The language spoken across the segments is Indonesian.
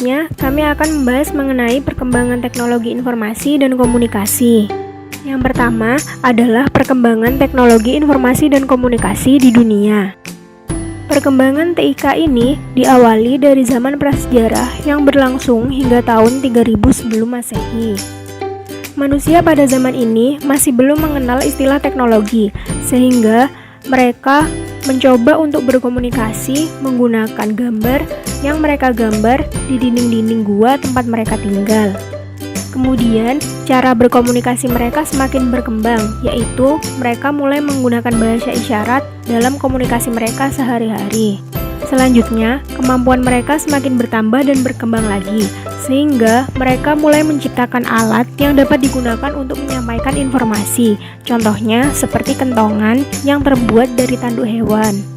Selanjutnya, kami akan membahas mengenai perkembangan teknologi informasi dan komunikasi. Yang pertama adalah perkembangan teknologi informasi dan komunikasi di dunia. Perkembangan TIK ini diawali dari zaman prasejarah yang berlangsung hingga tahun 3000 sebelum Masehi. Manusia pada zaman ini masih belum mengenal istilah teknologi, sehingga mereka mencoba untuk berkomunikasi menggunakan gambar yang mereka gambar di dinding-dinding gua tempat mereka tinggal. Kemudian, cara berkomunikasi mereka semakin berkembang, yaitu mereka mulai menggunakan bahasa isyarat dalam komunikasi mereka sehari-hari. Selanjutnya, kemampuan mereka semakin bertambah dan berkembang lagi, sehingga mereka mulai menciptakan alat yang dapat digunakan untuk menyampaikan informasi. Contohnya, seperti kentongan yang terbuat dari tanduk hewan.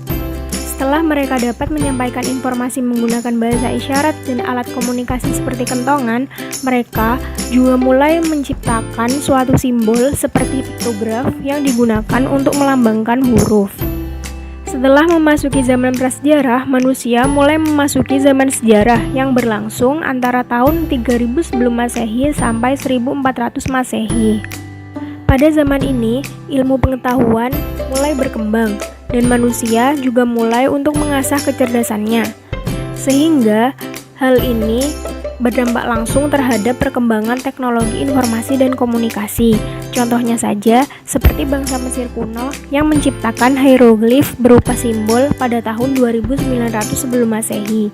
Setelah mereka dapat menyampaikan informasi menggunakan bahasa isyarat dan alat komunikasi seperti kentongan, mereka juga mulai menciptakan suatu simbol seperti piktograf yang digunakan untuk melambangkan huruf. Setelah memasuki zaman prasejarah, manusia mulai memasuki zaman sejarah yang berlangsung antara tahun 3000 sebelum Masehi sampai 1400 Masehi. Pada zaman ini, ilmu pengetahuan mulai berkembang dan manusia juga mulai untuk mengasah kecerdasannya. Sehingga hal ini berdampak langsung terhadap perkembangan teknologi informasi dan komunikasi. Contohnya saja, seperti bangsa Mesir kuno yang menciptakan hieroglif berupa simbol pada tahun 2900 sebelum Masehi.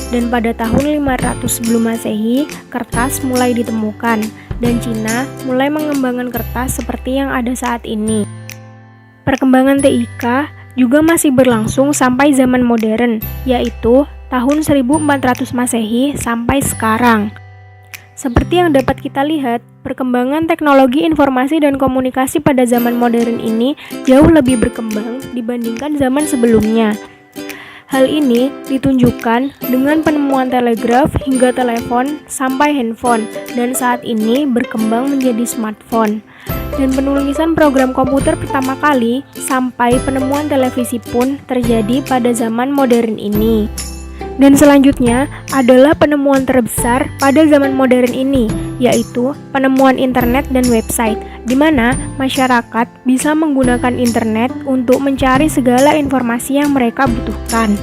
Dan pada tahun 500 sebelum Masehi, kertas mulai ditemukan, dan Cina mulai mengembangkan kertas seperti yang ada saat ini. Perkembangan TIK juga masih berlangsung sampai zaman modern, yaitu tahun 1400 Masehi sampai sekarang. Seperti yang dapat kita lihat, perkembangan teknologi informasi dan komunikasi pada zaman modern ini jauh lebih berkembang dibandingkan zaman sebelumnya. Hal ini ditunjukkan dengan penemuan telegraf hingga telepon sampai handphone, dan saat ini berkembang menjadi smartphone. Dan penulisan program komputer pertama kali sampai penemuan televisi pun terjadi pada zaman modern ini. Dan selanjutnya adalah penemuan terbesar pada zaman modern ini, yaitu penemuan internet dan website, di mana masyarakat bisa menggunakan internet untuk mencari segala informasi yang mereka butuhkan.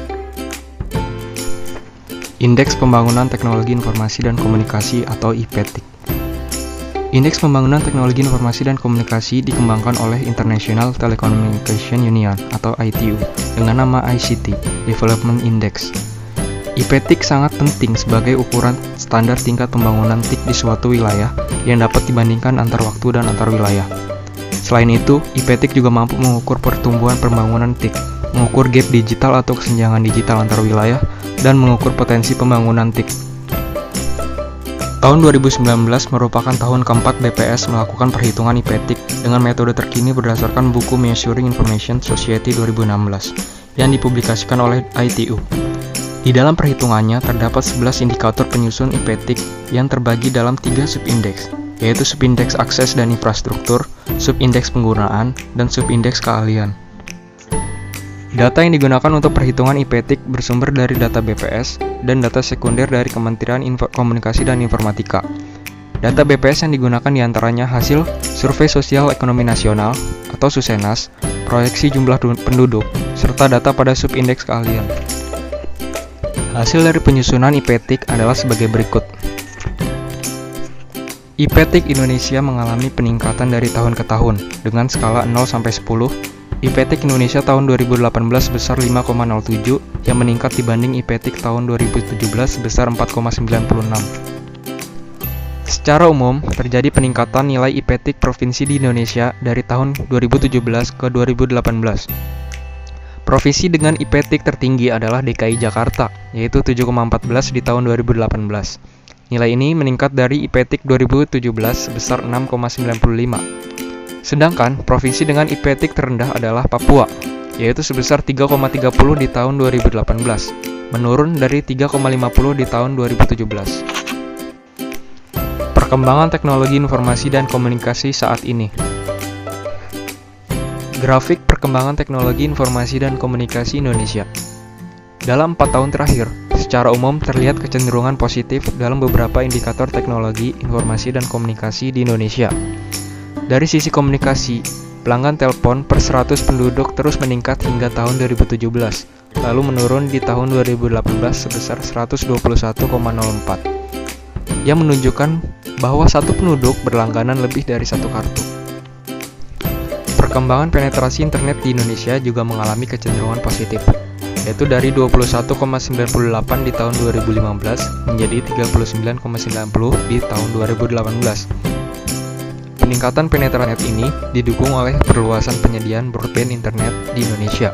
Indeks Pembangunan Teknologi Informasi dan Komunikasi atau IPTIK. Indeks Pembangunan Teknologi Informasi dan Komunikasi dikembangkan oleh International Telecommunication Union atau ITU dengan nama ICT Development Index. IPTIK sangat penting sebagai ukuran standar tingkat pembangunan TIK di suatu wilayah yang dapat dibandingkan antar waktu dan antar wilayah. Selain itu, IPTIK juga mampu mengukur pertumbuhan pembangunan TIK, mengukur gap digital atau kesenjangan digital antar wilayah, dan mengukur potensi pembangunan TIK. Tahun 2019 merupakan tahun keempat BPS melakukan perhitungan IPTIK dengan metode terkini berdasarkan buku Measuring Information Society 2016 yang dipublikasikan oleh ITU. Di dalam perhitungannya terdapat 11 indikator penyusun IPTIK yang terbagi dalam 3 subindeks, yaitu subindeks akses dan infrastruktur, subindeks penggunaan, dan subindeks keahlian. Data yang digunakan untuk perhitungan IPTIK bersumber dari data BPS dan data sekunder dari Kementerian Komunikasi dan Informatika. Data BPS yang digunakan diantaranya hasil Survei Sosial Ekonomi Nasional atau SUSENAS, proyeksi jumlah penduduk, serta data pada subindeks keahlian. Hasil dari penyusunan IPTIK adalah sebagai berikut. IPTIK Indonesia mengalami peningkatan dari tahun ke tahun dengan skala 0 sampai 10. IPTIK Indonesia tahun 2018 sebesar 5,07 yang meningkat dibanding IPTIK tahun 2017 sebesar 4,96. Secara umum, terjadi peningkatan nilai IPTIK provinsi di Indonesia dari tahun 2017 ke 2018. Provinsi dengan IPTIK tertinggi adalah DKI Jakarta, yaitu 7,14 di tahun 2018. Nilai ini meningkat dari IPTIK 2017 sebesar 6,95. Sedangkan provinsi dengan IPTIK terendah adalah Papua, yaitu sebesar 3,30 di tahun 2018, menurun dari 3,50 di tahun 2017. Perkembangan teknologi informasi dan komunikasi saat ini. Grafik perkembangan teknologi informasi dan komunikasi Indonesia. Dalam 4 tahun terakhir, secara umum terlihat kecenderungan positif dalam beberapa indikator teknologi, informasi, dan komunikasi di Indonesia. Dari sisi komunikasi, pelanggan telepon per 100 penduduk terus meningkat hingga tahun 2017, lalu menurun di tahun 2018 sebesar 121,04, yang menunjukkan bahwa satu penduduk berlangganan lebih dari satu kartu. Perkembangan penetrasi internet di Indonesia juga mengalami kecenderungan positif, yaitu dari 21,98 di tahun 2015 menjadi 39,90 di tahun 2018. Peningkatan penetrasi internet ini didukung oleh perluasan penyediaan broadband internet di Indonesia.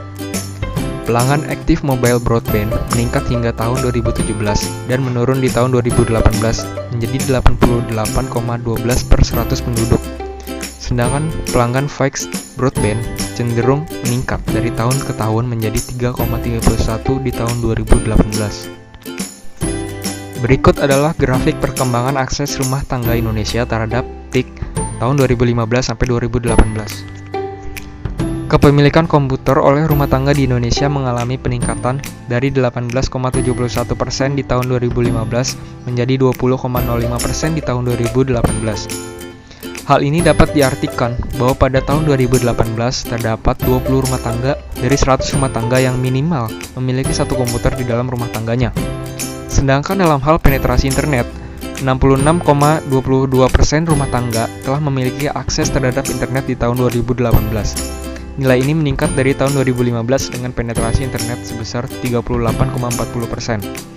Pelanggan aktif mobile broadband meningkat hingga tahun 2017 dan menurun di tahun 2018 menjadi 88,12 per 100 penduduk. Sedangkan pelanggan fixed broadband cenderung meningkat dari tahun ke tahun menjadi 3,31 di tahun 2018. Berikut adalah grafik perkembangan akses rumah tangga Indonesia terhadap TIK tahun 2015 sampai 2018. Kepemilikan komputer oleh rumah tangga di Indonesia mengalami peningkatan dari 18,71% di tahun 2015 menjadi 20,05% di tahun 2018. Hal ini dapat diartikan bahwa pada tahun 2018 terdapat 20 rumah tangga dari 100 rumah tangga yang minimal memiliki satu komputer di dalam rumah tangganya. Sedangkan dalam hal penetrasi internet, 66,22% rumah tangga telah memiliki akses terhadap internet di tahun 2018. Nilai ini meningkat dari tahun 2015 dengan penetrasi internet sebesar 38,40%.